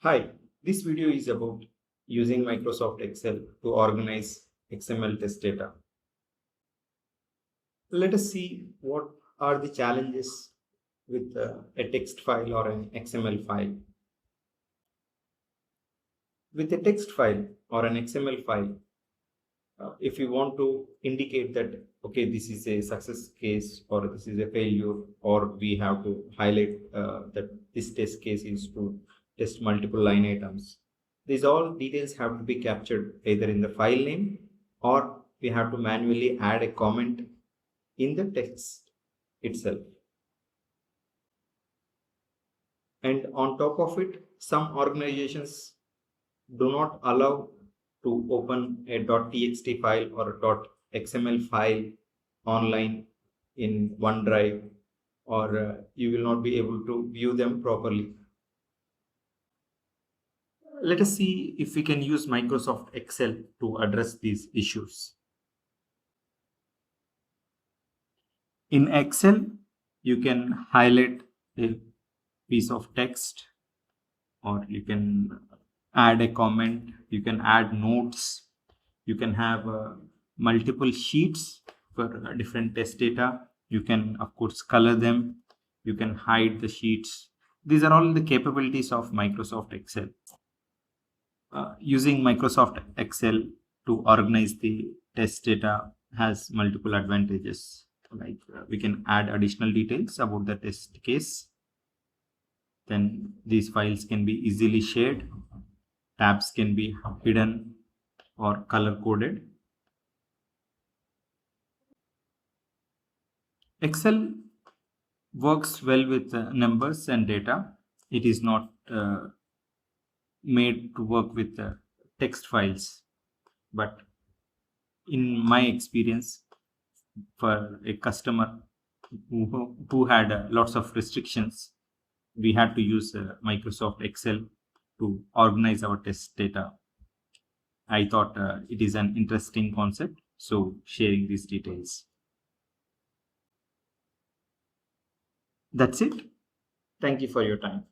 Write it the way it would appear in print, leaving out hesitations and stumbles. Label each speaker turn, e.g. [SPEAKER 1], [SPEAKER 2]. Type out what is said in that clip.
[SPEAKER 1] Hi, this video is about using Microsoft Excel to organize XML test data. Let us see what are the challenges with a text file or an XML file. With a text file or an XML file, if you want to indicate that, okay, this is a success case or this is a failure, or we have to highlight that this test case is to test multiple line items. These all details have to be captured either in the file name, or we have to manually add a comment in the text itself. And on top of it, some organizations do not allow to open a .txt file or a .xml file online in OneDrive, or you will not be able to view them properly. Let us see if we can use Microsoft Excel to address these issues. In Excel, you can highlight a piece of text, or you can add a comment, you can add notes, you can have multiple sheets for different test data. You can, of course, color them, you can hide the sheets. These are all the capabilities of Microsoft Excel. Using Microsoft Excel to organize the test data has multiple advantages. Like we can add additional details about the test case. Then these files can be easily shared. Tabs can be hidden or color coded. Excel works well with numbers and data. It is not made to work with text files, but in my experience, for a customer who had lots of restrictions, we had to use Microsoft Excel to organize our test data. I thought it is an interesting concept, so sharing these details. That's it. Thank you for your time.